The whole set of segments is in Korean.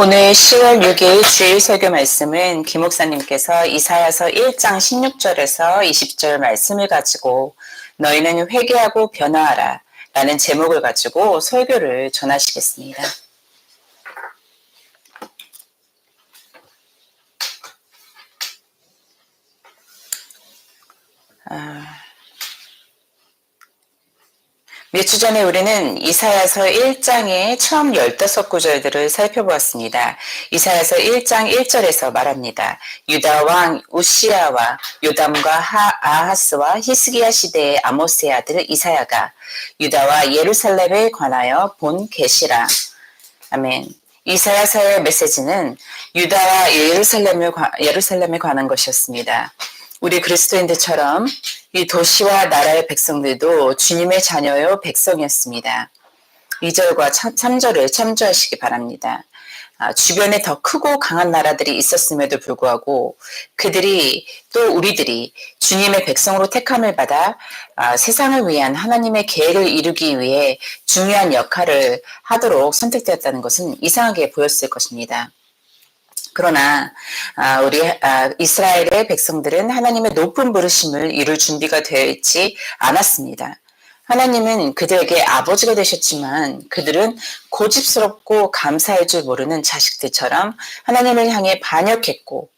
오늘 10월 6일 주일 설교 말씀은 김 목사님께서 이사야서 1장 16절에서 20절 말씀을 가지고 너희는 회개하고 변화하라 라는 제목을 가지고 설교를 전하시겠습니다. 몇 주 전에 우리는 이사야서 1장의 처음 15구절들을 살펴보았습니다. 이사야서 1장 1절에서 말합니다. 유다 왕 우시야와 요담과 아하스와 히스기야 시대의 아모스의 아들 이사야가 유다와 예루살렘에 관하여 본 계시라. 아멘. 이사야서의 메시지는 유다와 예루살렘에 관한 것이었습니다. 우리 그리스도인들처럼 이 도시와 나라의 백성들도 주님의 자녀요 백성이었습니다. 2절과 3절을 참조하시기 바랍니다. 주변에 더 크고 강한 나라들이 있었음에도 불구하고 그들이 또 우리들이 주님의 백성으로 택함을 받아 세상을 위한 하나님의 계획을 이루기 위해 중요한 역할을 하도록 선택되었다는 것은 이상하게 보였을 것입니다. 그러나 우리 이스라엘의 백성들은 하나님의 높은 부르심을 이룰 준비가 되어 있지 않았습니다. 하나님은 그들에게 아버지가 되셨지만 그들은 고집스럽고 감사할 줄 모르는 자식들처럼 하나님을 향해 반역했고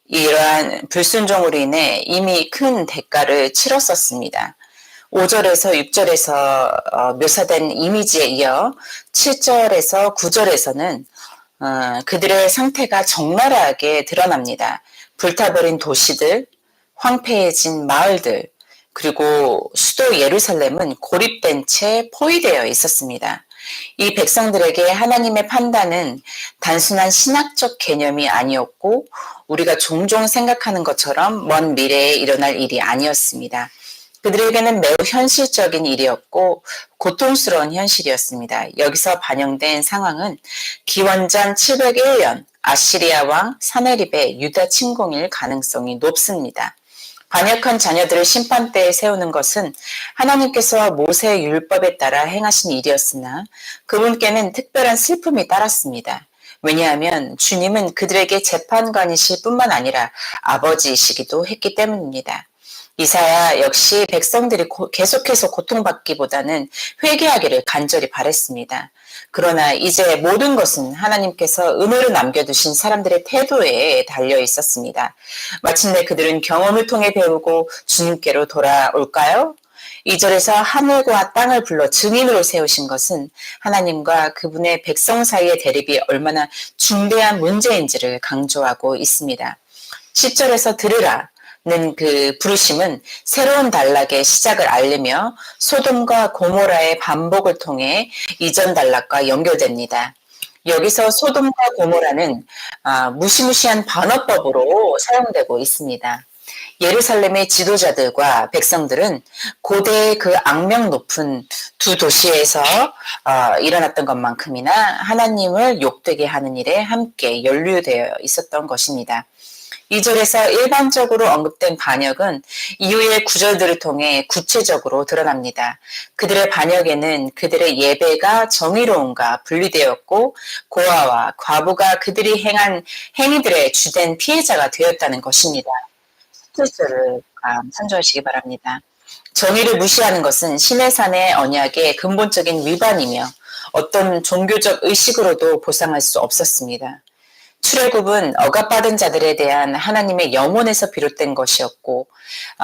이러한 불순종으로 인해 이미 큰 대가를 치렀었습니다. 5절에서 6절에서 묘사된 이미지에 이어 7절에서 9절에서는 그들의 상태가 적나라하게 드러납니다. 불타버린 도시들, 황폐해진 마을들, 그리고 수도 예루살렘은 고립된 채 포위되어 있었습니다. 이 백성들에게 하나님의 판단은 단순한 신학적 개념이 아니었고 우리가 종종 생각하는 것처럼 먼 미래에 일어날 일이 아니었습니다. 그들에게는 매우 현실적인 일이었고 고통스러운 현실이었습니다. 여기서 반영된 상황은 기원전 701년 아시리아 왕 사네립의 유다 침공일 가능성이 높습니다. 반역한 자녀들을 심판대에 세우는 것은 하나님께서 모세의 율법에 따라 행하신 일이었으나 그분께는 특별한 슬픔이 따랐습니다. 왜냐하면 주님은 그들에게 재판관이실 뿐만 아니라 아버지이시기도 했기 때문입니다. 이사야 역시 백성들이 계속해서 고통받기보다는 회개하기를 간절히 바랬습니다. 그러나 이제 모든 것은 하나님께서 은혜로 남겨두신 사람들의 태도에 달려 있었습니다. 마침내 그들은 경험을 통해 배우고 주님께로 돌아올까요? 2절에서 하늘과 땅을 불러 증인으로 세우신 것은 하나님과 그분의 백성 사이의 대립이 얼마나 중대한 문제인지를 강조하고 있습니다. 10절에서 들으라. 는 그 부르심은 새로운 단락의 시작을 알리며 소돔과 고모라의 반복을 통해 이전 단락과 연결됩니다. 여기서 소돔과 고모라는 무시무시한 반어법으로 사용되고 있습니다. 예루살렘의 지도자들과 백성들은 고대의 그 악명 높은 두 도시에서 일어났던 것만큼이나 하나님을 욕되게 하는 일에 함께 연루되어 있었던 것입니다. 2절에서 일반적으로 언급된 반역은 이후의 구절들을 통해 구체적으로 드러납니다. 그들의 반역에는 그들의 예배가 정의로움과 분리되었고 고아와 과부가 그들이 행한 행위들의 주된 피해자가 되었다는 것입니다. 17절을 참조하시기 바랍니다. 정의를 무시하는 것은 시내산의 언약의 근본적인 위반이며 어떤 종교적 의식으로도 보상할 수 없었습니다. 출애굽은 억압받은 자들에 대한 하나님의 염원에서 비롯된 것이었고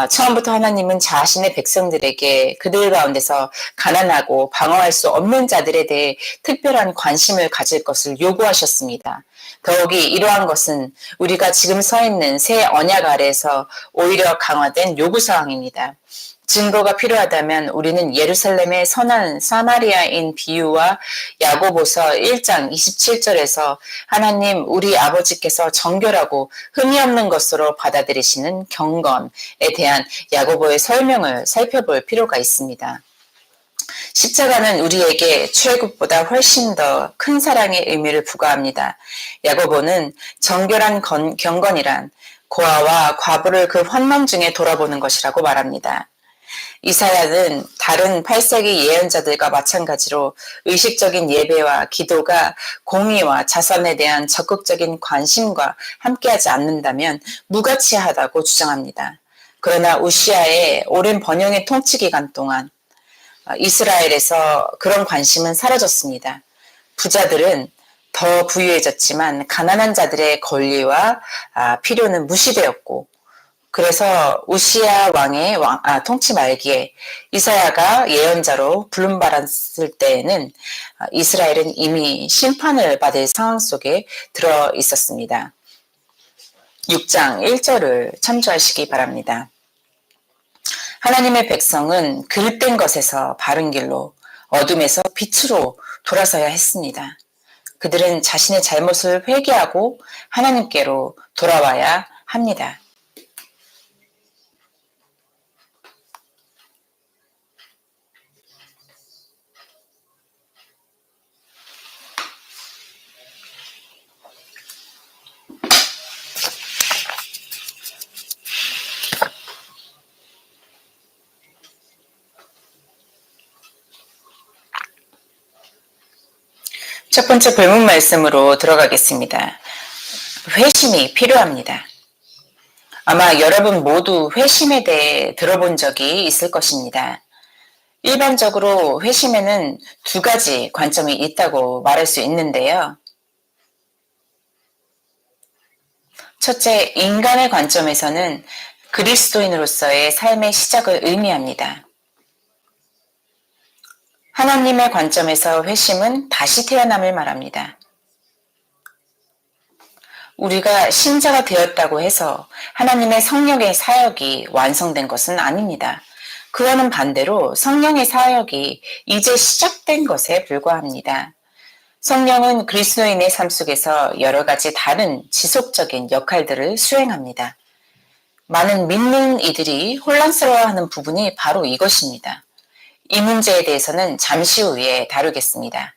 처음부터 하나님은 자신의 백성들에게 그들 가운데서 가난하고 방어할 수 없는 자들에 대해 특별한 관심을 가질 것을 요구하셨습니다. 더욱이 이러한 것은 우리가 지금 서 있는 새 언약 아래에서 오히려 강화된 요구사항입니다. 증거가 필요하다면 우리는 예루살렘의 선한 사마리아인 비유와 야고보서 1장 27절에서 하나님 우리 아버지께서 정결하고 흠이 없는 것으로 받아들이시는 경건에 대한 야고보의 설명을 살펴볼 필요가 있습니다. 십자가는 우리에게 출애굽보다 훨씬 더 큰 사랑의 의미를 부과합니다. 야고보는 정결한 경건이란 고아와 과부를 그 환난 중에 돌아보는 것이라고 말합니다. 이사야는 다른 8세기 예언자들과 마찬가지로 의식적인 예배와 기도가 공의와 자선에 대한 적극적인 관심과 함께하지 않는다면 무가치하다고 주장합니다. 그러나 우시아의 오랜 번영의 통치 기간 동안 이스라엘에서 그런 관심은 사라졌습니다. 부자들은 더 부유해졌지만 가난한 자들의 권리와 필요는 무시되었고, 그래서 우시아 왕의 통치 말기에 이사야가 예언자로 부름받았을 때에는 이스라엘은 이미 심판을 받을 상황 속에 들어 있었습니다. 6장 1절을 참조하시기 바랍니다. 하나님의 백성은 그릇된 것에서 바른 길로, 어둠에서 빛으로 돌아서야 했습니다. 그들은 자신의 잘못을 회개하고 하나님께로 돌아와야 합니다. 첫 번째 본문 말씀으로 들어가겠습니다. 회심이 필요합니다. 아마 여러분 모두 회심에 대해 들어본 적이 있을 것입니다. 일반적으로 회심에는 두 가지 관점이 있다고 말할 수 있는데요. 첫째, 인간의 관점에서는 그리스도인으로서의 삶의 시작을 의미합니다. 하나님의 관점에서 회심은 다시 태어남을 말합니다. 우리가 신자가 되었다고 해서 하나님의 성령의 사역이 완성된 것은 아닙니다. 그와는 반대로 성령의 사역이 이제 시작된 것에 불과합니다. 성령은 그리스도인의 삶 속에서 여러 가지 다른 지속적인 역할들을 수행합니다. 많은 믿는 이들이 혼란스러워하는 부분이 바로 이것입니다. 이 문제에 대해서는 잠시 후에 다루겠습니다.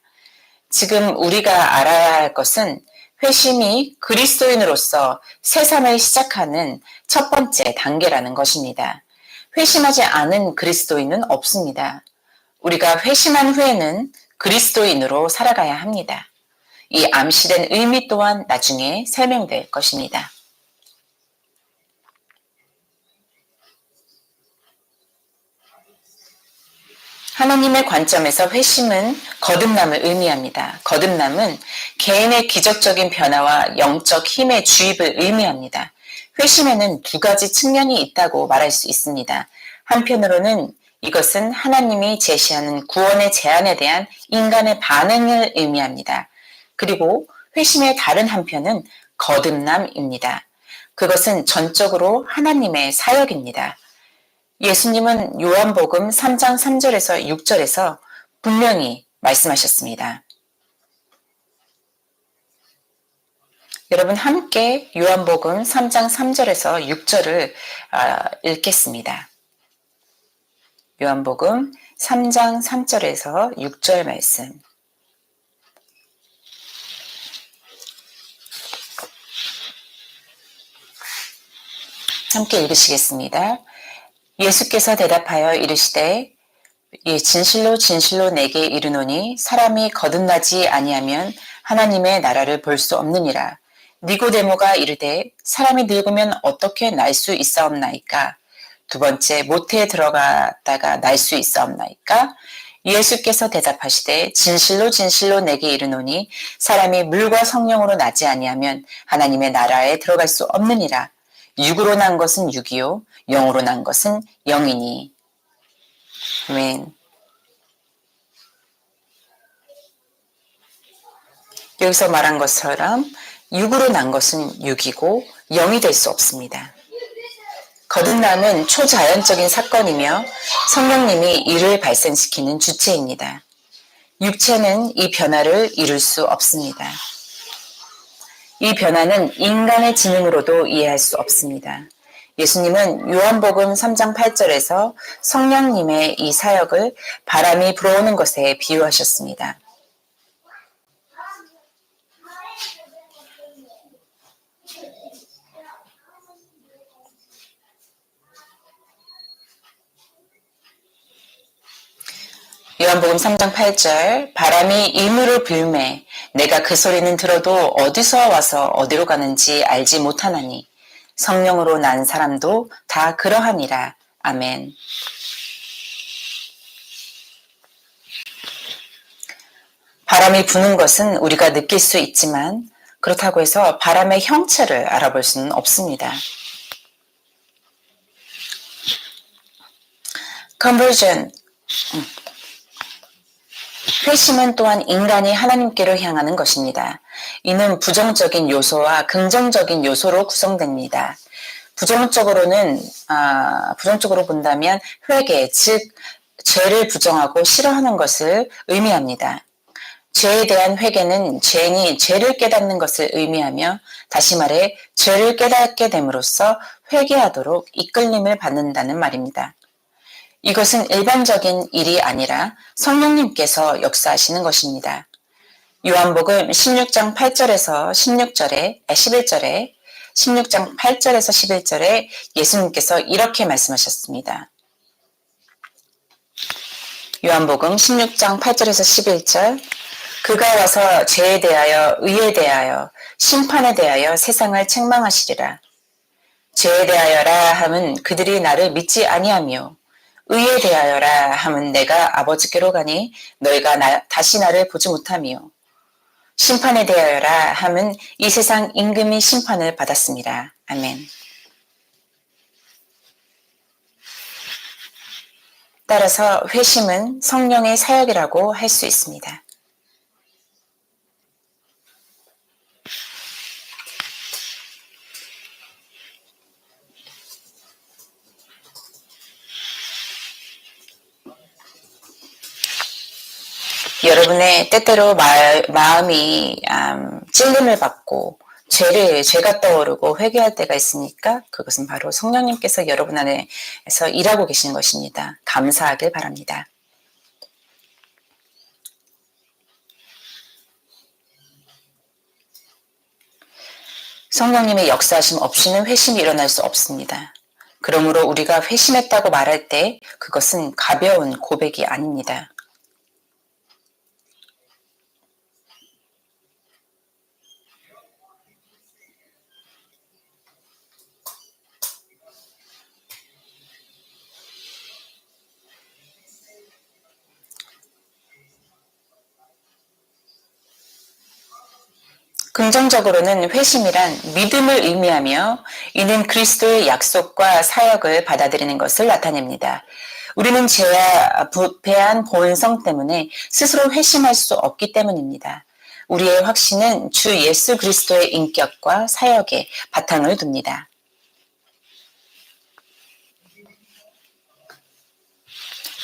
지금 우리가 알아야 할 것은 회심이 그리스도인으로서 새 삶을 시작하는 첫 번째 단계라는 것입니다. 회심하지 않은 그리스도인은 없습니다. 우리가 회심한 후에는 그리스도인으로 살아가야 합니다. 이 암시된 의미 또한 나중에 설명될 것입니다. 하나님의 관점에서 회심은 거듭남을 의미합니다. 거듭남은 개인의 기적적인 변화와 영적 힘의 주입을 의미합니다. 회심에는 두 가지 측면이 있다고 말할 수 있습니다. 한편으로는 이것은 하나님이 제시하는 구원의 제안에 대한 인간의 반응을 의미합니다. 그리고 회심의 다른 한편은 거듭남입니다. 그것은 전적으로 하나님의 사역입니다. 예수님은 요한복음 3장 3절에서 6절에서 분명히 말씀하셨습니다. 여러분 함께 요한복음 3장 3절에서 6절을 읽겠습니다. 요한복음 3장 3절에서 6절 말씀. 함께 읽으시겠습니다. 예수께서 대답하여 이르시되 진실로 진실로 내게 이르노니 사람이 거듭나지 아니하면 하나님의 나라를 볼 수 없느니라. 니고데모가 이르되 사람이 늙으면 어떻게 날 수 있사옵나이까? 두 번째 모태에 들어갔다가 날 수 있사옵나이까? 예수께서 대답하시되 진실로 진실로 내게 이르노니 사람이 물과 성령으로 나지 아니하면 하나님의 나라에 들어갈 수 없느니라. 육으로 난 것은 육이요 영으로 난 것은 영이니. 아멘. 여기서 말한 것처럼 육으로 난 것은 육이고 영이 될 수 없습니다. 거듭남은 초자연적인 사건이며 성령님이 이를 발생시키는 주체입니다. 육체는 이 변화를 이룰 수 없습니다. 이 변화는 인간의 지능으로도 이해할 수 없습니다. 예수님은 요한복음 3장 8절에서 성령님의 이 사역을 바람이 불어오는 것에 비유하셨습니다. 요한복음 3장 8절 바람이 이무를 불매 내가 그 소리는 들어도 어디서 와서 어디로 가는지 알지 못하나니 성령으로 난 사람도 다 그러하니라. 아멘. 바람이 부는 것은 우리가 느낄 수 있지만 그렇다고 해서 바람의 형체를 알아볼 수는 없습니다. conversion 회심은 또한 인간이 하나님께로 향하는 것입니다. 이는 부정적인 요소와 긍정적인 요소로 구성됩니다. 부정적으로 본다면 회개, 즉 죄를 부정하고 싫어하는 것을 의미합니다. 죄에 대한 회개는 죄인이 죄를 깨닫는 것을 의미하며 다시 말해 죄를 깨닫게 됨으로써 회개하도록 이끌림을 받는다는 말입니다. 이것은 일반적인 일이 아니라 성령님께서 역사하시는 것입니다. 요한복음 16장 8절에서 11절에 16장 8절에서 11절에 예수님께서 이렇게 말씀하셨습니다. 요한복음 16장 8절에서 11절 그가 와서 죄에 대하여 의에 대하여 심판에 대하여 세상을 책망하시리라. 죄에 대하여라 함은 그들이 나를 믿지 아니하며 의에 대하여라 함은 내가 아버지께로 가니 너희가 다시 나를 보지 못하며 심판에 대하여라 함은 이 세상 임금이 심판을 받았습니다. 아멘. 따라서 회심은 성령의 사역이라고 할 수 있습니다. 여러분의 때때로 마음이 찔림을 받고 죄가 떠오르고 회개할 때가 있으니까 그것은 바로 성령님께서 여러분 안에서 일하고 계신 것입니다. 감사하길 바랍니다. 성령님의 역사하심 없이는 회심이 일어날 수 없습니다. 그러므로 우리가 회심했다고 말할 때 그것은 가벼운 고백이 아닙니다. 긍정적으로는 회심이란 믿음을 의미하며 이는 그리스도의 약속과 사역을 받아들이는 것을 나타냅니다. 우리는 죄와 부패한 본성 때문에 스스로 회심할 수 없기 때문입니다. 우리의 확신은 주 예수 그리스도의 인격과 사역에 바탕을 둡니다.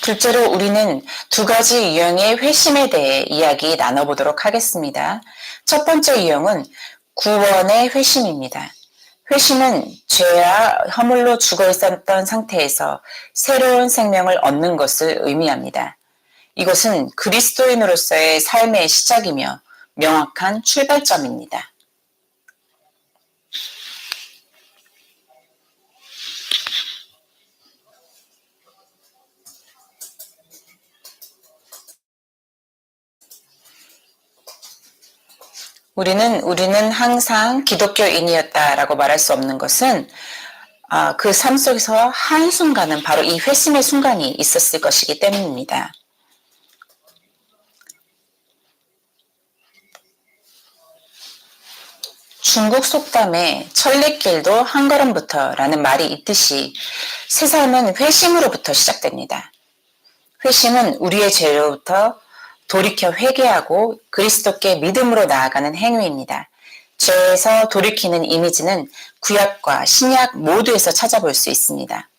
둘째로 우리는 두 가지 유형의 회심에 대해 이야기 나눠보도록 하겠습니다. 첫 번째 유형은 구원의 회심입니다. 회심은 죄와 허물로 죽어 있었던 상태에서 새로운 생명을 얻는 것을 의미합니다. 이것은 그리스도인으로서의 삶의 시작이며 명확한 출발점입니다. 우리는 항상 기독교인이었다라고 말할 수 없는 것은 그 삶 속에서 한순간은 바로 이 회심의 순간이 있었을 것이기 때문입니다. 중국 속담에 천리길도 한 걸음부터라는 말이 있듯이 새 삶은 회심으로부터 시작됩니다. 회심은 우리의 죄로부터 돌이켜 회개하고 그리스도께 믿음으로 나아가는 행위입니다. 죄에서 돌이키는 이미지는 구약과 신약 모두에서 찾아볼 수 있습니다.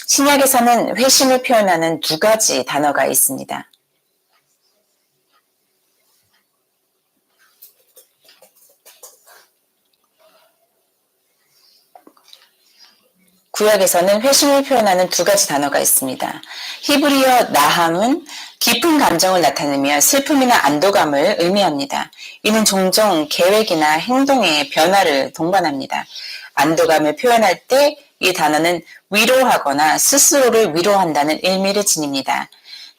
신약에서는 회심을 표현하는 두 가지 단어가 있습니다. 구약에서는 회심을 표현하는 두 가지 단어가 있습니다. 히브리어 나함은 깊은 감정을 나타내며 슬픔이나 안도감을 의미합니다. 이는 종종 계획이나 행동의 변화를 동반합니다. 안도감을 표현할 때 이 단어는 위로하거나 스스로를 위로한다는 의미를 지닙니다.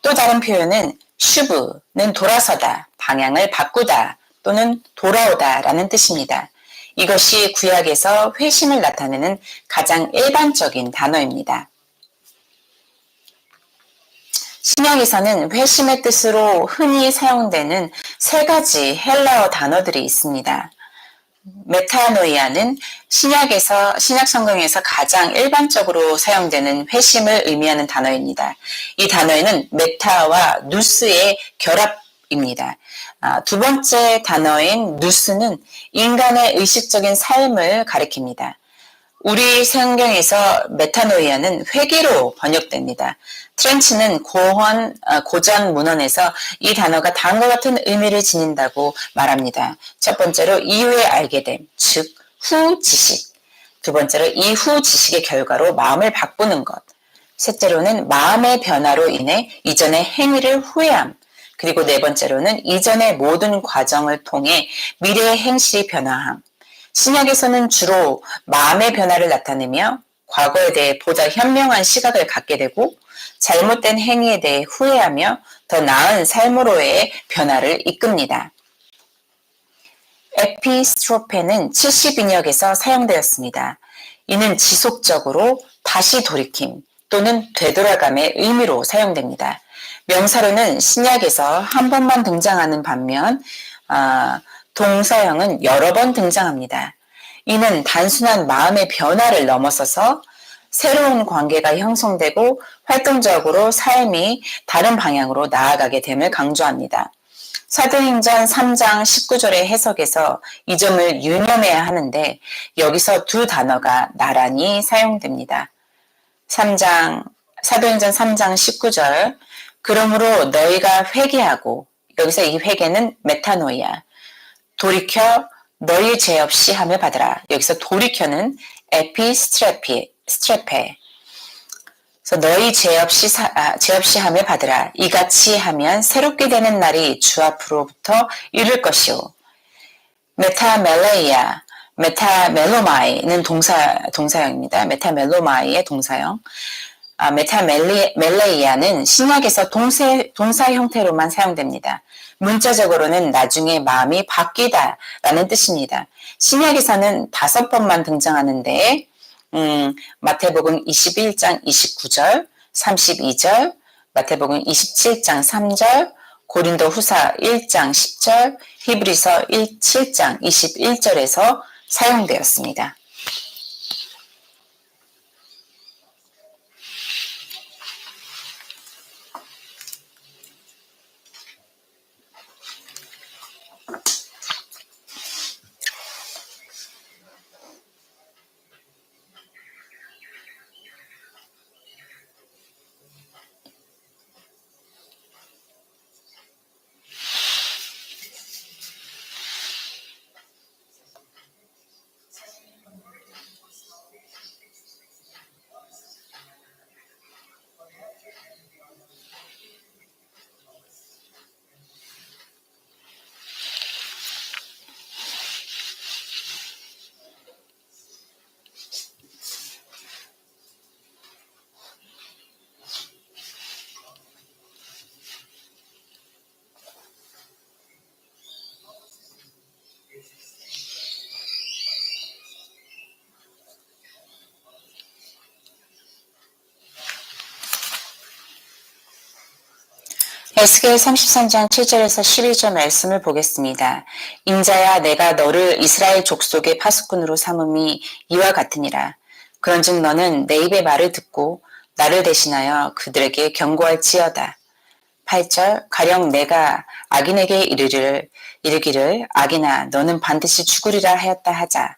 또 다른 표현은 슈브는 돌아서다, 방향을 바꾸다 또는 돌아오다 라는 뜻입니다. 이것이 구약에서 회심을 나타내는 가장 일반적인 단어입니다. 신약에서는 회심의 뜻으로 흔히 사용되는 세 가지 헬라어 단어들이 있습니다. 메타노이아는 신약 성경에서 가장 일반적으로 사용되는 회심을 의미하는 단어입니다. 이 단어에는 메타와 누스의 결합입니다. 두 번째 단어인 누스는 인간의 의식적인 삶을 가리킵니다. 우리 성경에서 메타노이아는 회개로 번역됩니다. 트렌치는 고전 문헌에서 이 단어가 다음과 같은 의미를 지닌다고 말합니다. 첫 번째로 이후에 알게 됨, 즉 후 지식. 두 번째로 이후 지식의 결과로 마음을 바꾸는 것. 셋째로는 마음의 변화로 인해 이전의 행위를 후회함. 그리고 네 번째로는 이전의 모든 과정을 통해 미래의 행실이 변화함. 신약에서는 주로 마음의 변화를 나타내며 과거에 대해 보다 현명한 시각을 갖게 되고 잘못된 행위에 대해 후회하며 더 나은 삶으로의 변화를 이끕니다. 에피스트로페는 70인역에서 사용되었습니다. 이는 지속적으로 다시 돌이킴 또는 되돌아감의 의미로 사용됩니다. 명사로는 신약에서 한 번만 등장하는 반면 동사형은 여러 번 등장합니다. 이는 단순한 마음의 변화를 넘어서서 새로운 관계가 형성되고 활동적으로 삶이 다른 방향으로 나아가게 됨을 강조합니다. 사도행전 3장 19절의 해석에서 이 점을 유념해야 하는데 여기서 두 단어가 나란히 사용됩니다. 사도행전 3장 19절 그러므로 너희가 회개하고 여기서 이 회개는 메타노이아 돌이켜 너희 죄 없이 함을 받으라. 여기서 돌이켜는 에피스트레페. 그래서 너희 죄 없이 함을 받으라. 이같이 하면 새롭게 되는 날이 주 앞으로부터 이를 것이오. 메타멜로마이는 동사형입니다. 메타멜로마이의 동사형. 메타멜레이아는 신약에서 동사 형태로만 사용됩니다. 문자적으로는 나중에 마음이 바뀌다라는 뜻입니다. 신약에서는 5번만 등장하는데 마태복음 21장 29절, 32절, 마태복음 27장 3절, 고린도 후사 1장 10절, 히브리서 7장 21절에서 사용되었습니다. 에스겔 33장 7절에서 11절 말씀을 보겠습니다. 인자야 내가 너를 이스라엘 족속의 파수꾼으로 삼음이 이와 같으니라. 그런즉 너는 내 입의 말을 듣고 나를 대신하여 그들에게 경고할지어다. 8절 가령 내가 악인에게 이르기를 악인아 너는 반드시 죽으리라 하였다 하자.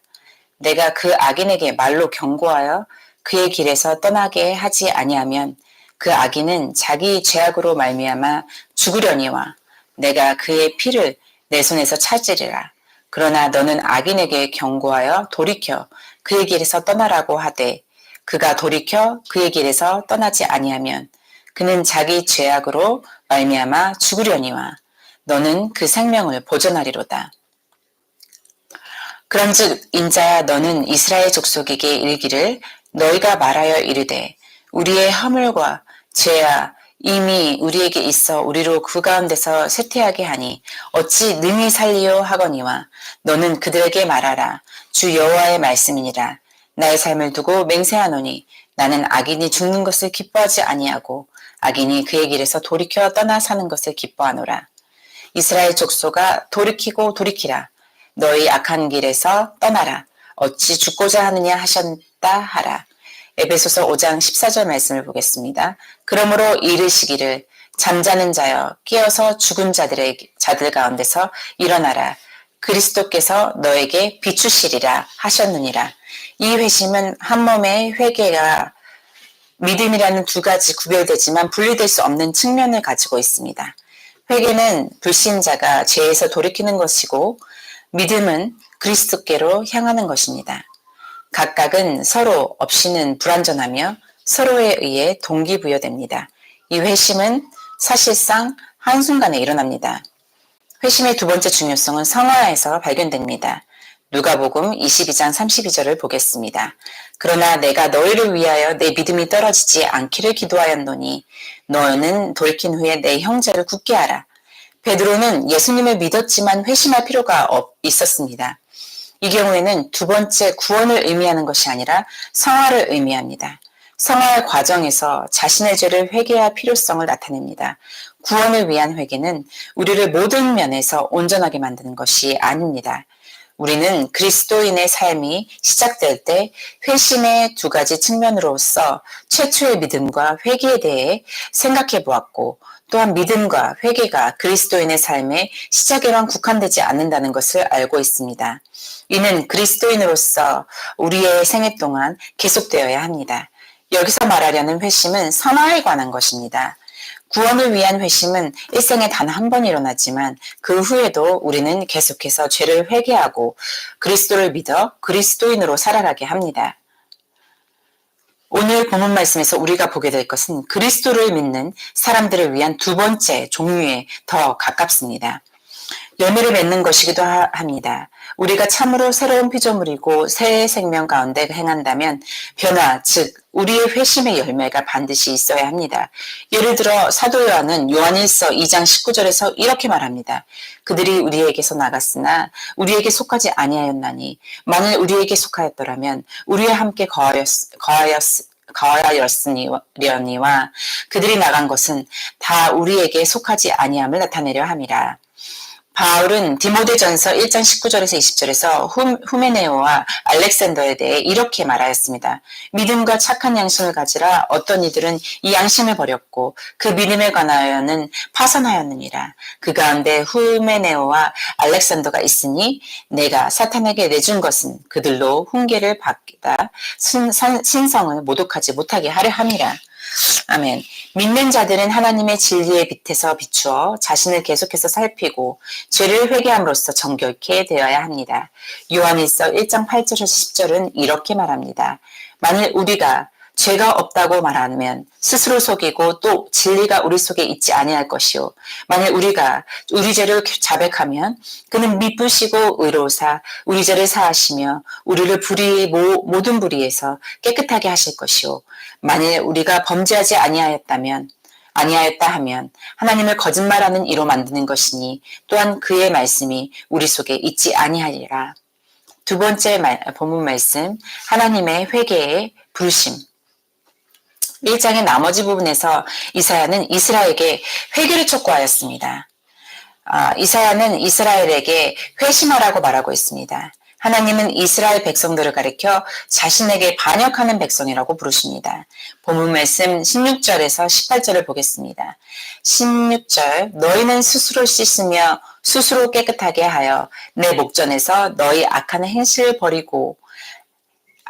내가 그 악인에게 말로 경고하여 그의 길에서 떠나게 하지 아니하면 그 악인은 자기 죄악으로 말미암아 죽으려니와 내가 그의 피를 내 손에서 찾으리라. 그러나 너는 악인에게 경고하여 돌이켜 그의 길에서 떠나라고 하되 그가 돌이켜 그의 길에서 떠나지 아니하면 그는 자기 죄악으로 말미암아 죽으려니와 너는 그 생명을 보존하리로다. 그런즉 인자야 너는 이스라엘 족속에게 이르기를 너희가 말하여 이르되 우리의 허물과 죄야 이미 우리에게 있어 우리로 그 가운데서 쇠퇴하게 하니 어찌 능히 살리요 하거니와 너는 그들에게 말하라. 주 여호와의 말씀이니라. 나의 삶을 두고 맹세하노니 나는 악인이 죽는 것을 기뻐하지 아니하고 악인이 그의 길에서 돌이켜 떠나 사는 것을 기뻐하노라. 이스라엘 족속아 돌이키고 돌이키라. 너희 악한 길에서 떠나라. 어찌 죽고자 하느냐 하셨다 하라. 에베소서 5장 14절 말씀을 보겠습니다. 그러므로 이르시기를 잠자는 자여 깨어서 죽은 자들 가운데서 일어나라. 그리스도께서 너에게 비추시리라 하셨느니라. 이 회심은 한 몸의 회개가 믿음이라는 두 가지 구별되지만 분리될 수 없는 측면을 가지고 있습니다. 회개는 불신자가 죄에서 돌이키는 것이고 믿음은 그리스도께로 향하는 것입니다. 각각은 서로 없이는 불완전하며 서로에 의해 동기부여됩니다. 이 회심은 사실상 한순간에 일어납니다. 회심의 두 번째 중요성은 성화에서 발견됩니다. 누가복음 22장 32절을 보겠습니다. 그러나 내가 너희를 위하여 내 믿음이 떨어지지 않기를 기도하였노니 너는 돌이킨 후에 내 형제를 굳게 하라. 베드로는 예수님을 믿었지만 회심할 필요가 있었습니다. 이 경우에는 두 번째 구원을 의미하는 것이 아니라 성화를 의미합니다. 성화의 과정에서 자신의 죄를 회개할 필요성을 나타냅니다. 구원을 위한 회개는 우리를 모든 면에서 온전하게 만드는 것이 아닙니다. 우리는 그리스도인의 삶이 시작될 때 회심의 두 가지 측면으로서 최초의 믿음과 회개에 대해 생각해 보았고 또한 믿음과 회개가 그리스도인의 삶의 시작에만 국한되지 않는다는 것을 알고 있습니다. 이는 그리스도인으로서 우리의 생애 동안 계속되어야 합니다. 여기서 말하려는 회심은 선화에 관한 것입니다. 구원을 위한 회심은 일생에 단 한 번 일어나지만 그 후에도 우리는 계속해서 죄를 회개하고 그리스도를 믿어 그리스도인으로 살아가게 합니다. 오늘 본문 말씀에서 우리가 보게 될 것은 그리스도를 믿는 사람들을 위한 두 번째 종류에 더 가깝습니다. 열매를 맺는 것이기도 합니다. 우리가 참으로 새로운 피조물이고 새 생명 가운데 행한다면 변화, 즉 우리의 회심의 열매가 반드시 있어야 합니다. 예를 들어 사도 요한은 요한일서 2장 19절에서 이렇게 말합니다. 그들이 우리에게서 나갔으나 우리에게 속하지 아니하였나니 만일 우리에게 속하였더라면 우리와 함께 거하였으려니와 그들이 나간 것은 다 우리에게 속하지 아니함을 나타내려 함이라. 바울은 디모데전서 1장 19절에서 20절에서 후메네오와 알렉산더에 대해 이렇게 말하였습니다. 믿음과 착한 양심을 가지라. 어떤 이들은 이 양심을 버렸고 그 믿음에 관하여는 파산하였느니라. 그 가운데 후메네오와 알렉산더가 있으니 내가 사탄에게 내준 것은 그들로 훈계를 받다 신성을 모독하지 못하게 하려 함이라. 아멘. 믿는 자들은 하나님의 진리의 빛에서 비추어 자신을 계속해서 살피고 죄를 회개함으로써 정결케 되어야 합니다. 요한일서 1장 8절에서 10절은 이렇게 말합니다. 만일 우리가 죄가 없다고 말하면 스스로 속이고 또 진리가 우리 속에 있지 아니할 것이요. 만일 우리가 우리 죄를 자백하면 그는 미쁘시고 의로우사 우리 죄를 사하시며 우리를 모든 불의에서 깨끗하게 하실 것이요. 만일 우리가 범죄하지 아니하였다 하면 하나님을 거짓말하는 이로 만드는 것이니 또한 그의 말씀이 우리 속에 있지 아니하리라. 두 번째 본문 말씀, 하나님의 회개의 부르심. 1장의 나머지 부분에서 이사야는 이스라엘에게 회개를 촉구하였습니다. 이사야는 이스라엘에게 회심하라고 말하고 있습니다. 하나님은 이스라엘 백성들을 가리켜 자신에게 반역하는 백성이라고 부르십니다. 본문 말씀 16절에서 18절을 보겠습니다. 16절 너희는 스스로 씻으며 스스로 깨끗하게 하여 내 목전에서 너희 악한 행실을 버리고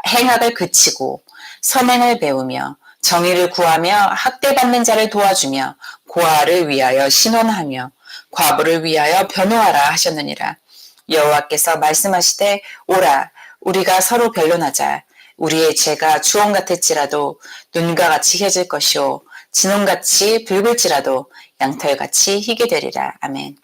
행악을 그치고 선행을 배우며 정의를 구하며 학대받는 자를 도와주며 고아를 위하여 신원하며 과부를 위하여 변호하라 하셨느니라. 여호와께서 말씀하시되 오라 우리가 서로 변론하자. 우리의 죄가 주홍 같을지라도 눈과 같이 혀질 것이요 진홍같이 붉을지라도 양털같이 희게 되리라. 아멘.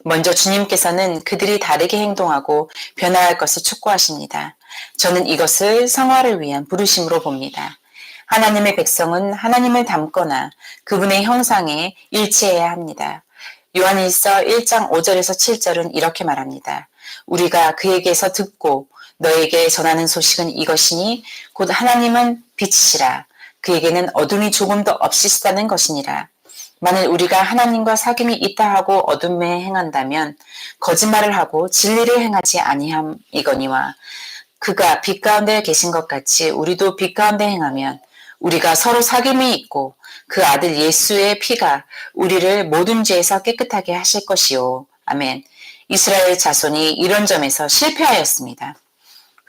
먼저 주님께서는 그들이 다르게 행동하고 변화할 것을 촉구하십니다. 저는 이것을 성화를 위한 부르심으로 봅니다. 하나님의 백성은 하나님을 닮거나 그분의 형상에 일치해야 합니다. 요한일서 1장 5절에서 7절은 이렇게 말합니다. 우리가 그에게서 듣고 너에게 전하는 소식은 이것이니 곧 하나님은 빛이시라. 그에게는 어둠이 조금도 없으시다는 것이니라. 만일 우리가 하나님과 사귐이 있다 하고 어둠에 행한다면 거짓말을 하고 진리를 행하지 아니함이거니와 그가 빛 가운데 계신 것 같이 우리도 빛 가운데 행하면 우리가 서로 사귐이 있고 그 아들 예수의 피가 우리를 모든 죄에서 깨끗하게 하실 것이요. 아멘. 이스라엘 자손이 이런 점에서 실패하였습니다.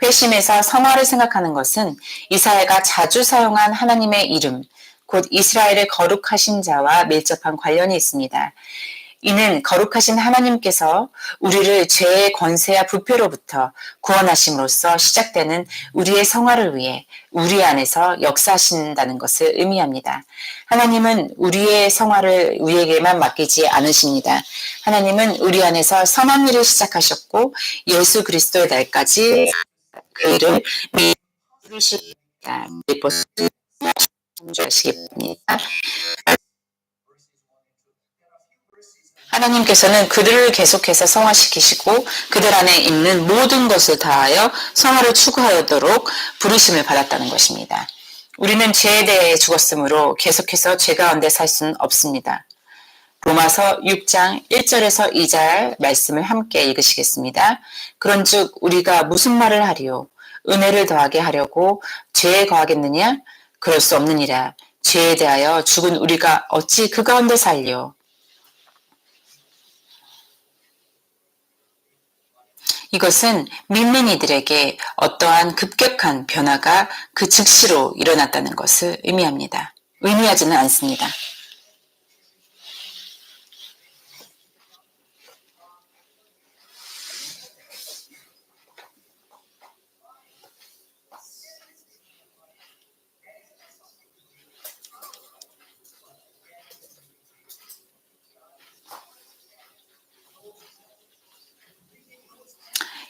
회심에서 성화를 생각하는 것은 이사야가 자주 사용한 하나님의 이름, 곧 이스라엘의 거룩하신 자와 밀접한 관련이 있습니다. 이는 거룩하신 하나님께서 우리를 죄의 권세와 부패로부터 구원하심으로써 시작되는 우리의 성화를 위해 우리 안에서 역사하신다는 것을 의미합니다. 하나님은 우리의 성화를 우리에게만 맡기지 않으십니다. 하나님은 우리 안에서 선한 일을 시작하셨고 예수 그리스도의 날까지 그 일을 이루십니다. 하시기 바랍니다. 하나님께서는 그들을 계속해서 성화시키시고 그들 안에 있는 모든 것을 다하여 성화를 추구하도록 부르심을 받았다는 것입니다. 우리는 죄에 대해 죽었으므로 계속해서 죄 가운데 살 수는 없습니다. 로마서 6장 1절에서 2절 말씀을 함께 읽으시겠습니다. 그런즉 우리가 무슨 말을 하리요? 은혜를 더하게 하려고 죄에 거하겠느냐? 그럴 수 없느니라. 죄에 대하여 죽은 우리가 어찌 그 가운데 살리요? 이것은 믿는 이들에게 어떠한 급격한 변화가 그 즉시로 일어났다는 것을 의미하지는 않습니다.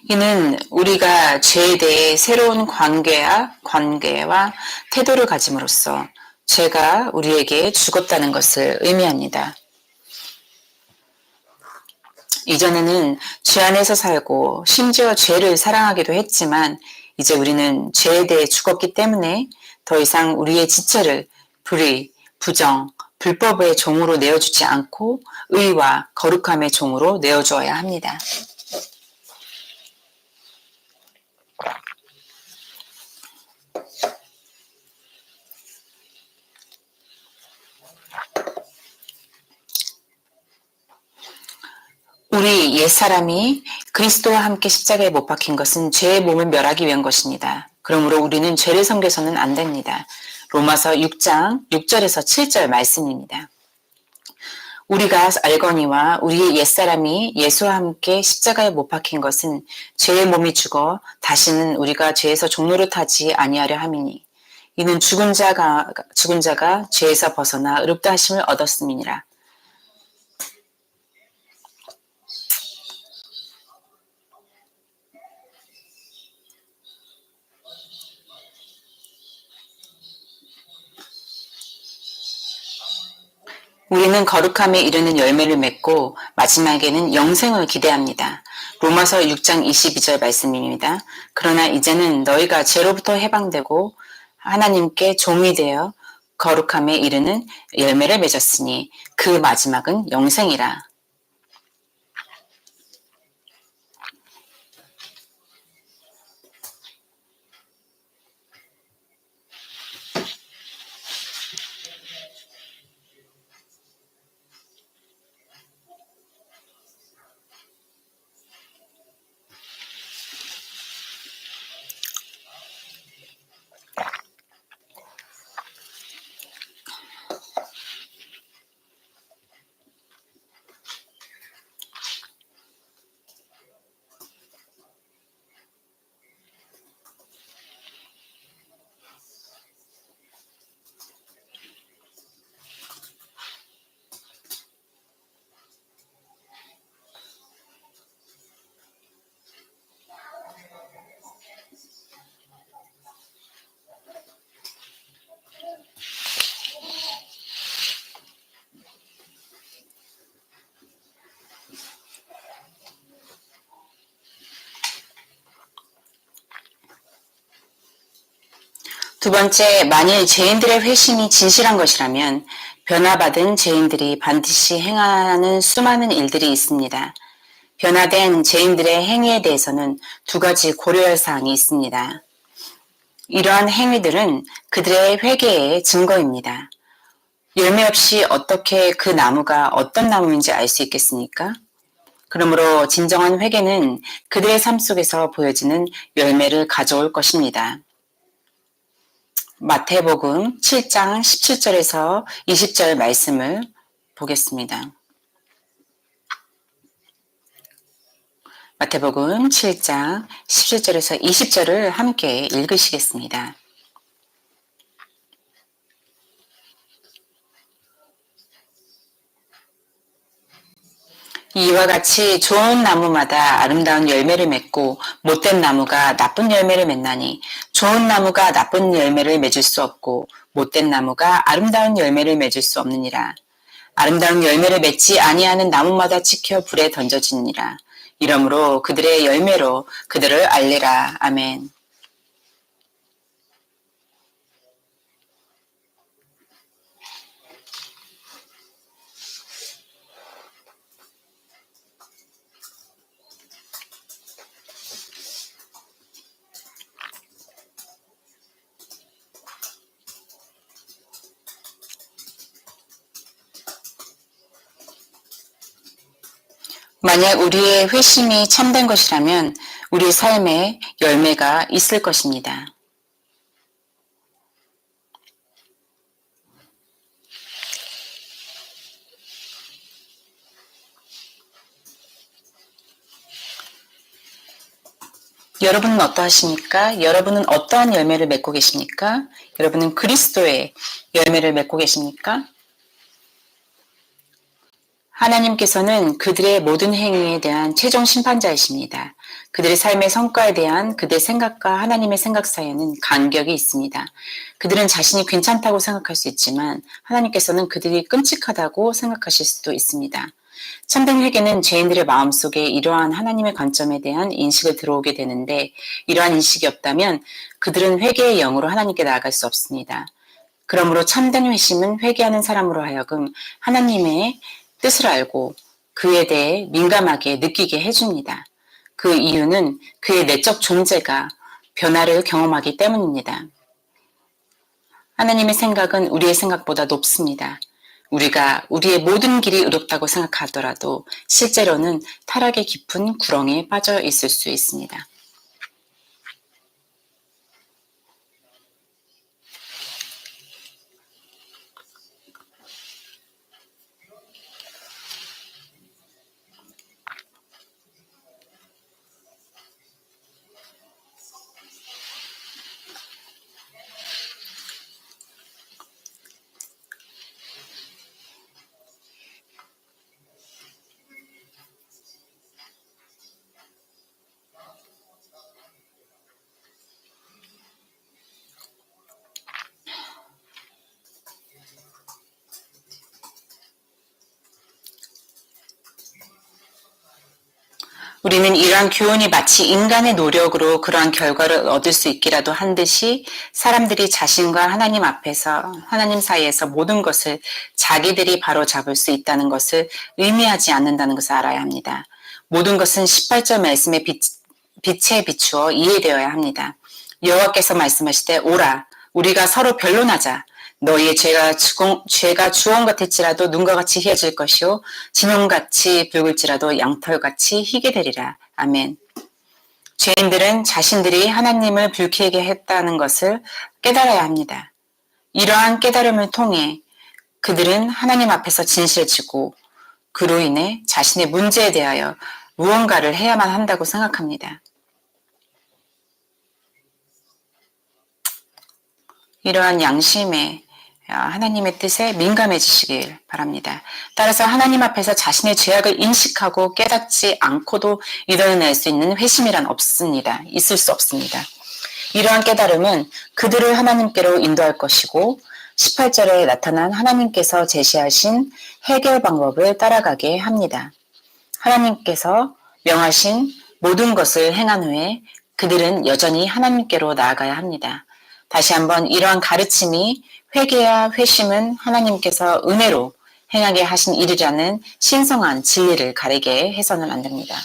이는 우리가 죄에 대해 새로운 관계와 태도를 가짐으로써 죄가 우리에게 죽었다는 것을 의미합니다. 이전에는 죄 안에서 살고 심지어 죄를 사랑하기도 했지만 이제 우리는 죄에 대해 죽었기 때문에 더 이상 우리의 지체를 불의, 부정, 불법의 종으로 내어주지 않고 의와 거룩함의 종으로 내어주어야 합니다. 우리 옛사람이 그리스도와 함께 십자가에 못 박힌 것은 죄의 몸을 멸하기 위한 것입니다. 그러므로 우리는 죄를 섬겨서는 안 됩니다. 로마서 6장 6절에서 7절 말씀입니다. 우리가 알거니와 우리의 옛사람이 예수와 함께 십자가에 못 박힌 것은 죄의 몸이 죽어 다시는 우리가 죄에서 종노릇하지 아니하려 함이니 이는 죽은 자가 죄에서 벗어나 의롭다 하심을 얻었음이니라. 우리는 거룩함에 이르는 열매를 맺고 마지막에는 영생을 기대합니다. 로마서 6장 22절 말씀입니다. 그러나 이제는 너희가 죄로부터 해방되고 하나님께 종이 되어 거룩함에 이르는 열매를 맺었으니 그 마지막은 영생이라. 두 번째, 만일 죄인들의 회심이 진실한 것이라면 변화받은 죄인들이 반드시 행하는 수많은 일들이 있습니다. 변화된 죄인들의 행위에 대해서는 두 가지 고려할 사항이 있습니다. 이러한 행위들은 그들의 회개의 증거입니다. 열매 없이 어떻게 그 나무가 어떤 나무인지 알 수 있겠습니까? 그러므로 진정한 회개는 그들의 삶 속에서 보여지는 열매를 가져올 것입니다. 마태복음 7장 17절에서 20절 말씀을 보겠습니다. 마태복음 7장 17절에서 20절을 함께 읽으시겠습니다. 이와 같이 좋은 나무마다 아름다운 열매를 맺고 못된 나무가 나쁜 열매를 맺나니 좋은 나무가 나쁜 열매를 맺을 수 없고 못된 나무가 아름다운 열매를 맺을 수 없느니라. 아름다운 열매를 맺지 아니하는 나무마다 지켜 불에 던져지니라. 이러므로 그들의 열매로 그들을 알리라. 아멘. 만약 우리의 회심이 참된 것이라면 우리 삶에 열매가 있을 것입니다. 여러분은 어떠하십니까? 여러분은 어떠한 열매를 맺고 계십니까? 여러분은 그리스도의 열매를 맺고 계십니까? 하나님께서는 그들의 모든 행위에 대한 최종 심판자이십니다. 그들의 삶의 성과에 대한 그들의 생각과 하나님의 생각 사이에는 간격이 있습니다. 그들은 자신이 괜찮다고 생각할 수 있지만 하나님께서는 그들이 끔찍하다고 생각하실 수도 있습니다. 참된 회개는 죄인들의 마음속에 이러한 하나님의 관점에 대한 인식을 들어오게 되는데 이러한 인식이 없다면 그들은 회개의 영으로 하나님께 나아갈 수 없습니다. 그러므로 참된 회심은 회개하는 사람으로 하여금 하나님의 뜻을 알고 그에 대해 민감하게 느끼게 해줍니다. 그 이유는 그의 내적 존재가 변화를 경험하기 때문입니다. 하나님의 생각은 우리의 생각보다 높습니다. 우리가 우리의 모든 길이 의롭다고 생각하더라도 실제로는 타락의 깊은 구렁에 빠져 있을 수 있습니다. 우리는 이러한 교훈이 마치 인간의 노력으로 그러한 결과를 얻을 수 있기라도 한 듯이 사람들이 자신과 하나님 앞에서 하나님 사이에서 모든 것을 자기들이 바로 잡을 수 있다는 것을 의미하지 않는다는 것을 알아야 합니다. 모든 것은 18절 말씀의 빛에 비추어 이해되어야 합니다. 여호와께서 말씀하시되 오라 우리가 서로 변론하자. 너희의 죄가 주홍 같을지라도 눈과 같이 희어질 것이요 진홍같이 붉을지라도 양털같이 희게 되리라. 아멘. 죄인들은 자신들이 하나님을 불쾌하게 했다는 것을 깨달아야 합니다. 이러한 깨달음을 통해 그들은 하나님 앞에서 진실해지고 그로 인해 자신의 문제에 대하여 무언가를 해야만 한다고 생각합니다. 이러한 양심에 하나님의 뜻에 민감해지시길 바랍니다. 따라서 하나님 앞에서 자신의 죄악을 인식하고 깨닫지 않고도 이뤄낼 수 있는 회심이란 없습니다. 있을 수 없습니다. 이러한 깨달음은 그들을 하나님께로 인도할 것이고 18절에 나타난 하나님께서 제시하신 해결 방법을 따라가게 합니다. 하나님께서 명하신 모든 것을 행한 후에 그들은 여전히 하나님께로 나아가야 합니다. 다시 한번 이러한 가르침이 회개와 회심은 하나님께서 은혜로 행하게 하신 일이라는 신성한 진리를 가리게 해서는 안 됩니다.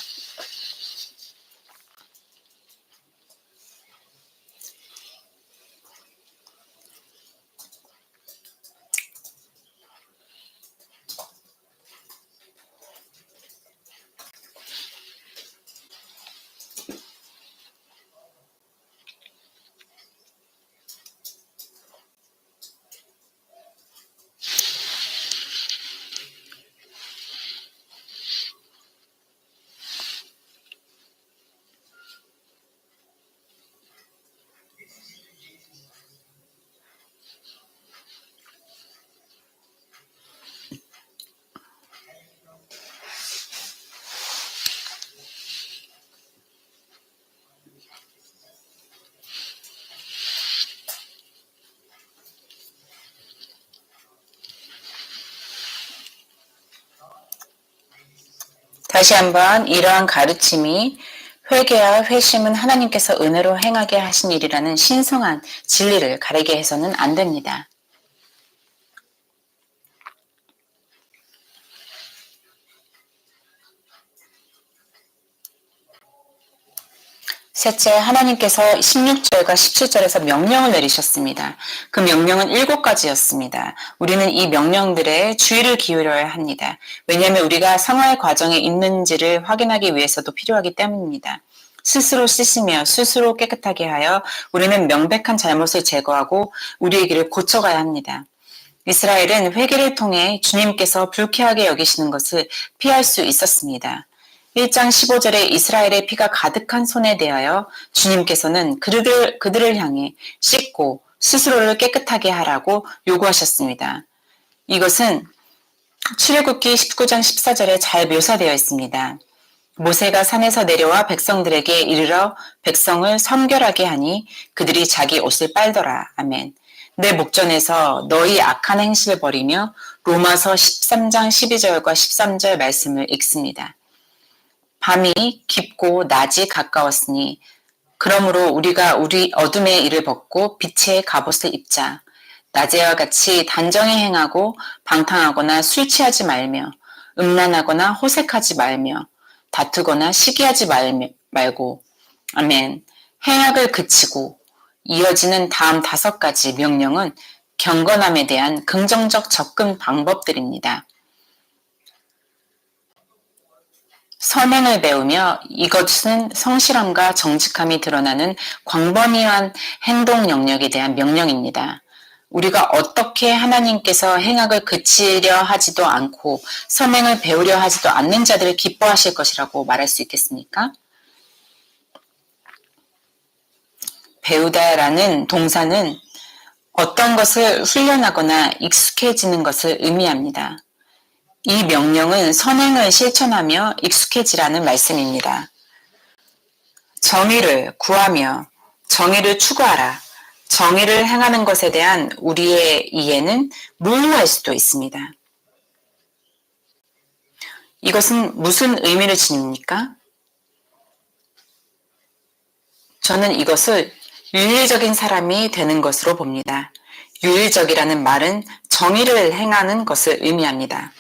다시 한번 이러한 가르침이 회개와 회심은 하나님께서 은혜로 행하게 하신 일이라는 신성한 진리를 가리게 해서는 안 됩니다. 셋째, 하나님께서 16절과 17절에서 명령을 내리셨습니다. 그 명령은 7가지였습니다. 우리는 이 명령들에 주의를 기울여야 합니다. 왜냐하면 우리가 성화의 과정에 있는지를 확인하기 위해서도 필요하기 때문입니다. 스스로 씻으며 스스로 깨끗하게 하여 우리는 명백한 잘못을 제거하고 우리의 길을 고쳐가야 합니다. 이스라엘은 회개를 통해 주님께서 불쾌하게 여기시는 것을 피할 수 있었습니다. 1장 15절에 이스라엘의 피가 가득한 손에 대하여 주님께서는 그들을 향해 씻고 스스로를 깨끗하게 하라고 요구하셨습니다. 이것은 출애굽기 19장 14절에 잘 묘사되어 있습니다. 모세가 산에서 내려와 백성들에게 이르러 백성을 성결하게 하니 그들이 자기 옷을 빨더라. 아멘. 내 목전에서 너희 악한 행실을 버리며 로마서 13장 12절과 13절 말씀을 읽습니다. 밤이 깊고 낮이 가까웠으니 그러므로 우리가 우리 어둠의 일을 벗고 빛의 갑옷을 입자. 낮에와 같이 단정히 행하고 방탕하거나 술 취하지 말며 음란하거나 호색하지 말며 다투거나 시기하지 말고 아멘. 행악을 그치고 이어지는 다음 5가지 명령은 경건함에 대한 긍정적 접근 방법들입니다. 선행을 배우며 이것은 성실함과 정직함이 드러나는 광범위한 행동 영역에 대한 명령입니다. 우리가 어떻게 하나님께서 행악을 그치려 하지도 않고 선행을 배우려 하지도 않는 자들을 기뻐하실 것이라고 말할 수 있겠습니까? 배우다라는 동사는 어떤 것을 훈련하거나 익숙해지는 것을 의미합니다. 이 명령은 선행을 실천하며 익숙해지라는 말씀입니다. 정의를 구하며 정의를 추구하라. 정의를 행하는 것에 대한 우리의 이해는 무효할 수도 있습니다. 이것은 무슨 의미를 지닙니까? 저는 이것을 윤리적인 사람이 되는 것으로 봅니다. 윤리적이라는 말은 정의를 행하는 것을 의미합니다.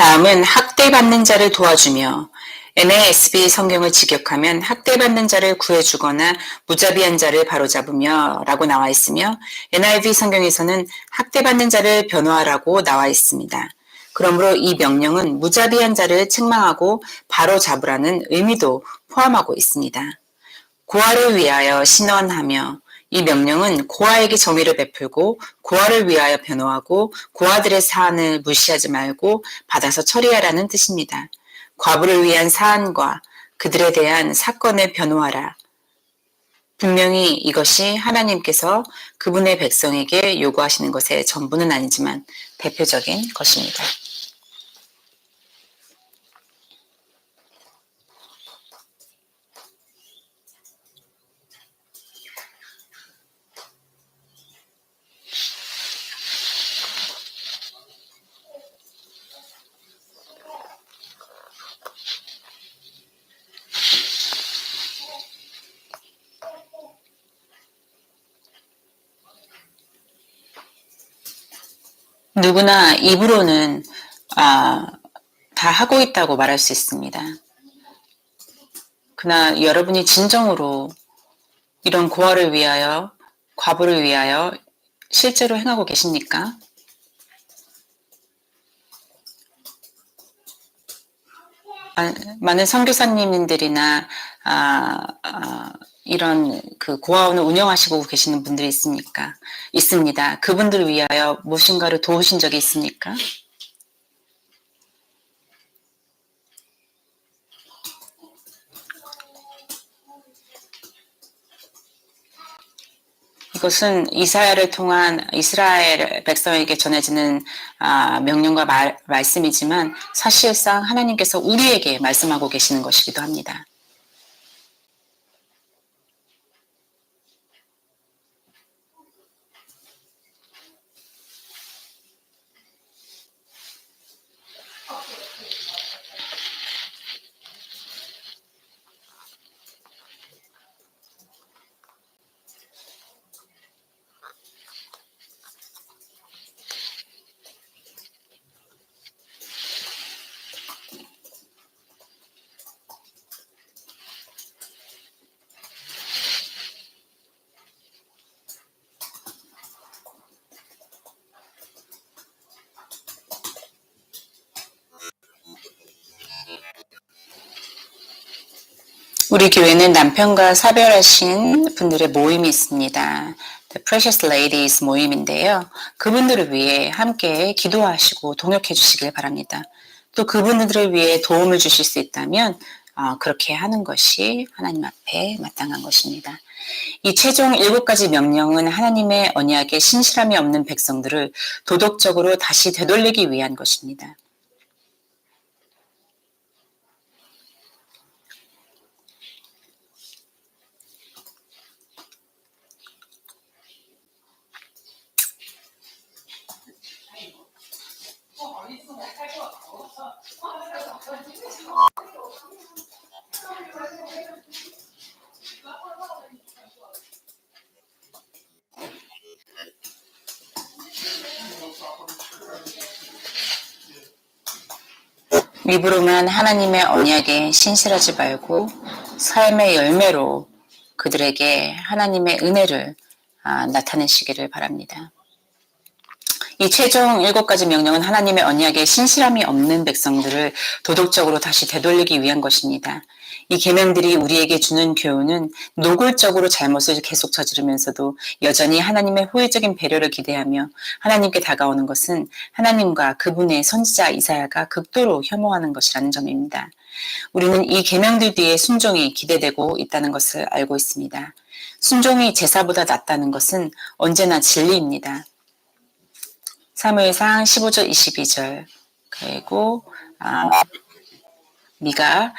다음은 학대받는 자를 도와주며 NASB 성경을 직역하면 학대받는 자를 구해주거나 무자비한 자를 바로잡으며 라고 나와 있으며 NIV 성경에서는 학대받는 자를 변호하라고 나와 있습니다. 그러므로 이 명령은 무자비한 자를 책망하고 바로잡으라는 의미도 포함하고 있습니다. 고아를 위하여 신원하며 이 명령은 고아에게 정의를 베풀고 고아를 위하여 변호하고 고아들의 사안을 무시하지 말고 받아서 처리하라는 뜻입니다. 과부를 위한 사안과 그들에 대한 사건을 변호하라. 분명히 이것이 하나님께서 그분의 백성에게 요구하시는 것의 전부는 아니지만 대표적인 것입니다. 누구나 입으로는 다 하고 있다고 말할 수 있습니다. 그러나 여러분이 진정으로 이런 고아를 위하여, 과부를 위하여 실제로 행하고 계십니까? 많은 선교사님들이나 이런 그 고아원을 운영하시고 계시는 분들이 있습니까? 있습니다. 그분들을 위하여 무엇인가를 도우신 적이 있습니까? 이것은 이사야를 통한 이스라엘 백성에게 전해지는 명령과 말씀이지만 사실상 하나님께서 우리에게 말씀하고 계시는 것이기도 합니다. 우리 교회는 남편과 사별하신 분들의 모임이 있습니다. The Precious Ladies 모임인데요. 그분들을 위해 함께 기도하시고 동역해 주시길 바랍니다. 또 그분들을 위해 도움을 주실 수 있다면 그렇게 하는 것이 하나님 앞에 마땅한 것입니다. 이 최종 7가지 명령은 하나님의 언약에 신실함이 없는 백성들을 도덕적으로 다시 되돌리기 위한 것입니다. 입으로만 하나님의 언약에 신실하지 말고 삶의 열매로 그들에게 하나님의 은혜를 나타내시기를 바랍니다. 이 최종 7가지 명령은 하나님의 언약에 신실함이 없는 백성들을 도덕적으로 다시 되돌리기 위한 것입니다. 이 계명들이 우리에게 주는 교훈은 노골적으로 잘못을 계속 저지르면서도 여전히 하나님의 호의적인 배려를 기대하며 하나님께 다가오는 것은 하나님과 그분의 선지자 이사야가 극도로 혐오하는 것이라는 점입니다. 우리는 이 계명들 뒤에 순종이 기대되고 있다는 것을 알고 있습니다. 순종이 제사보다 낫다는 것은 언제나 진리입니다. 사무엘상 15절 22절 그리고 미가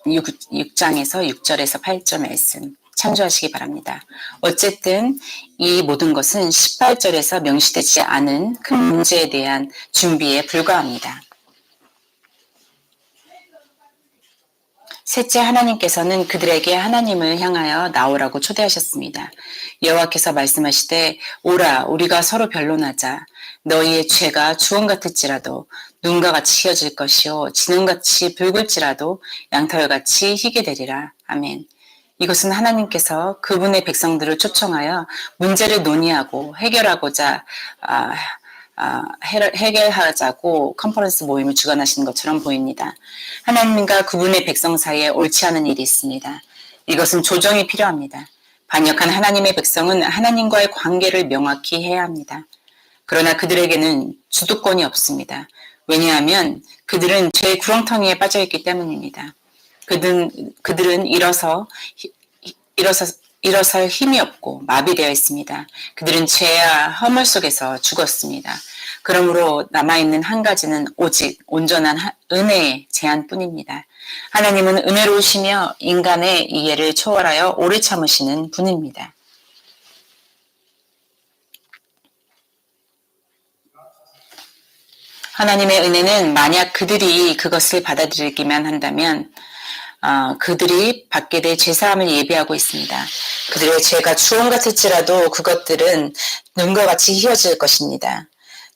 6장에서 6절에서 8절 말씀 참조하시기 바랍니다. 어쨌든 이 모든 것은 18절에서 명시되지 않은 큰 문제에 대한 준비에 불과합니다. 셋째, 하나님께서는 그들에게 하나님을 향하여 나오라고 초대하셨습니다. 여호와께서 말씀하시되 오라 우리가 서로 변론하자. 너희의 죄가 주홍 같을지라도 눈과 같이 희어질 것이요 진홍같이 붉을지라도 양털같이 희게 되리라. 아멘. 이것은 하나님께서 그분의 백성들을 초청하여 문제를 논의하고 해결하고자 해결하자고 컨퍼런스 모임을 주관하시는 것처럼 보입니다. 하나님과 그분의 백성 사이에 옳지 않은 일이 있습니다. 이것은 조정이 필요합니다. 반역한 하나님의 백성은 하나님과의 관계를 명확히 해야 합니다. 그러나 그들에게는 주도권이 없습니다. 왜냐하면 그들은 죄의 구렁텅이에 빠져있기 때문입니다. 그들은 일어설 힘이 없고 마비되어 있습니다. 그들은 죄와 허물 속에서 죽었습니다. 그러므로 남아있는 한 가지는 오직 온전한 은혜의 제한뿐입니다. 하나님은 은혜로우시며 인간의 이해를 초월하여 오래 참으시는 분입니다. 하나님의 은혜는 만약 그들이 그것을 받아들이기만 한다면 그들이 받게 될 죄사함을 예비하고 있습니다. 그들의 죄가 주홍 같을지라도 그것들은 눈과 같이 희어질 것입니다.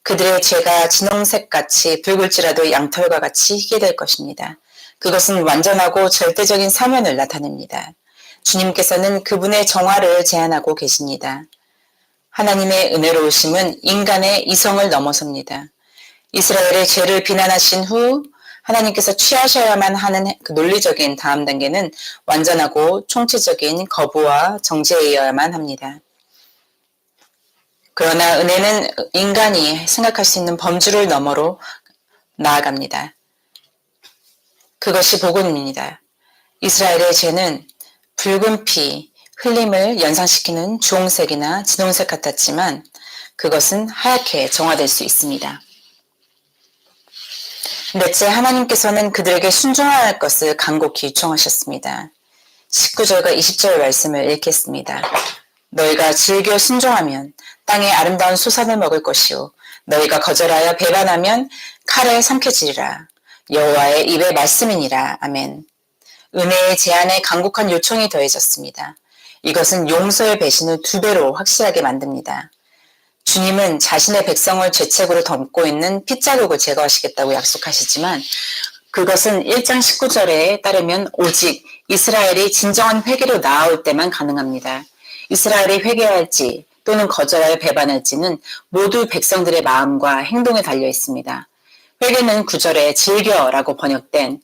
그들의 죄가 진홍색같이 붉을지라도 양털과 같이 희게 될 것입니다. 그것은 완전하고 절대적인 사면을 나타냅니다. 주님께서는 그분의 정화를 제안하고 계십니다. 하나님의 은혜로우심은 인간의 이성을 넘어섭니다. 이스라엘의 죄를 비난하신 후 하나님께서 취하셔야만 하는 그 논리적인 다음 단계는 완전하고 총체적인 거부와 정죄이어야만 합니다. 그러나 은혜는 인간이 생각할 수 있는 범주를 너머로 나아갑니다. 그것이 복음입니다. 이스라엘의 죄는 붉은 피, 흘림을 연상시키는 주홍색이나 진홍색 같았지만 그것은 하얗게 정화될 수 있습니다. 넷째, 하나님께서는 그들에게 순종할 것을 간곡히 요청하셨습니다. 19절과 20절 말씀을 읽겠습니다. 너희가 즐겨 순종하면 땅의 아름다운 소산을 먹을 것이요 너희가 거절하여 배반하면 칼에 삼켜지리라. 여호와의 입의 말씀이니라. 아멘. 은혜의 제안에 간곡한 요청이 더해졌습니다. 이것은 용서의 배신을 2배로 확실하게 만듭니다. 주님은 자신의 백성을 죄책으로 덮고 있는 핏자국을 제거하시겠다고 약속하시지만 그것은 1장 19절에 따르면 오직 이스라엘이 진정한 회개로 나아올 때만 가능합니다. 이스라엘이 회개할지 또는 거절하여 배반할지는 모두 백성들의 마음과 행동에 달려 있습니다. 회개는 9절에 즐겨라고 번역된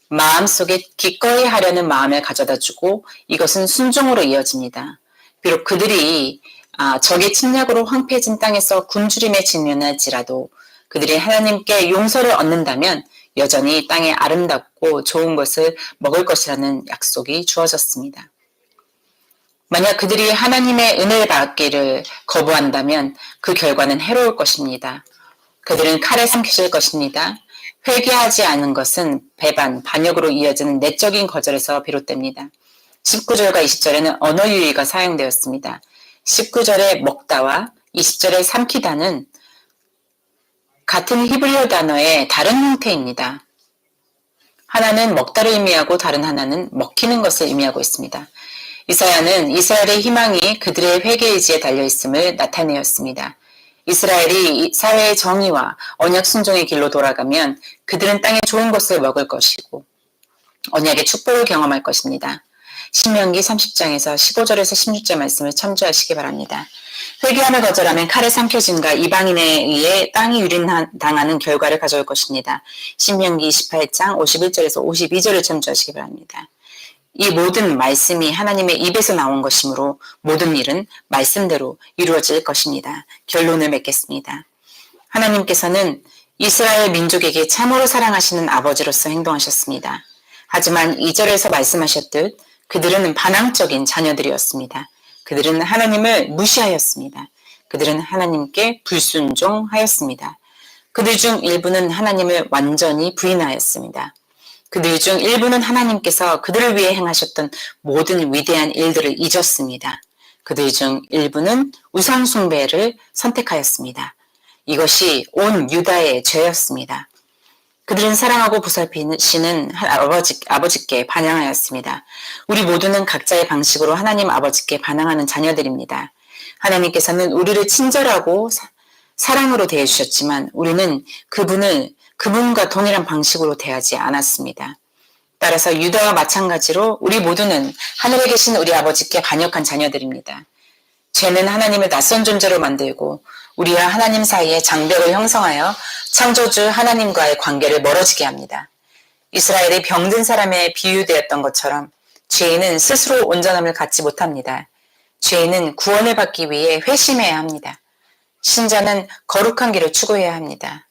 마음속에 기꺼이 하려는 마음을 가져다주고 이것은 순종으로 이어집니다. 비록 그들이 적의 침략으로 황폐해진 땅에서 굶주림에 직면할지라도 그들이 하나님께 용서를 얻는다면 여전히 땅에 아름답고 좋은 것을 먹을 것이라는 약속이 주어졌습니다. 만약 그들이 하나님의 은혜를 받기를 거부한다면 그 결과는 해로울 것입니다. 그들은 칼에 삼키실 것입니다. 회개하지 않은 것은 배반, 반역으로 이어지는 내적인 거절에서 비롯됩니다. 19절과 20절에는 언어 유희가 사용되었습니다. 19절의 먹다와 20절의 삼키다는 같은 히브리어 단어의 다른 형태입니다. 하나는 먹다를 의미하고 다른 하나는 먹히는 것을 의미하고 있습니다. 이사야는 이스라엘의 희망이 그들의 회개의지에 달려있음을 나타내었습니다. 이스라엘이 사회의 정의와 언약 순종의 길로 돌아가면 그들은 땅에 좋은 것을 먹을 것이고 언약의 축복을 경험할 것입니다. 신명기 30장에서 15절에서 16절 말씀을 참조하시기 바랍니다. 회개함을 거절하면 칼에 삼켜짐과 이방인에 의해 땅이 유린당하는 결과를 가져올 것입니다. 신명기 28장 51절에서 52절을 참조하시기 바랍니다. 이 모든 말씀이 하나님의 입에서 나온 것이므로 모든 일은 말씀대로 이루어질 것입니다. 결론을 맺겠습니다. 하나님께서는 이스라엘 민족에게 참으로 사랑하시는 아버지로서 행동하셨습니다. 하지만 2절에서 말씀하셨듯 그들은 반항적인 자녀들이었습니다. 그들은 하나님을 무시하였습니다. 그들은 하나님께 불순종하였습니다. 그들 중 일부는 하나님을 완전히 부인하였습니다. 그들 중 일부는 하나님께서 그들을 위해 행하셨던 모든 위대한 일들을 잊었습니다. 그들 중 일부는 우상 숭배를 선택하였습니다. 이것이 온 유다의 죄였습니다. 그들은 사랑하고 보살피시는 아버지께 반항하였습니다. 우리 모두는 각자의 방식으로 하나님 아버지께 반항하는 자녀들입니다. 하나님께서는 우리를 친절하고 사랑으로 대해주셨지만 우리는 그분과 동일한 방식으로 대하지 않았습니다. 따라서 유다와 마찬가지로 우리 모두는 하늘에 계신 우리 아버지께 반역한 자녀들입니다. 죄는 하나님을 낯선 존재로 만들고 우리와 하나님 사이에 장벽을 형성하여 창조주 하나님과의 관계를 멀어지게 합니다. 이스라엘이 병든 사람에 비유되었던 것처럼 죄인은 스스로 온전함을 갖지 못합니다. 죄인은 구원을 받기 위해 회심해야 합니다. 신자는 거룩한 길을 추구해야 합니다.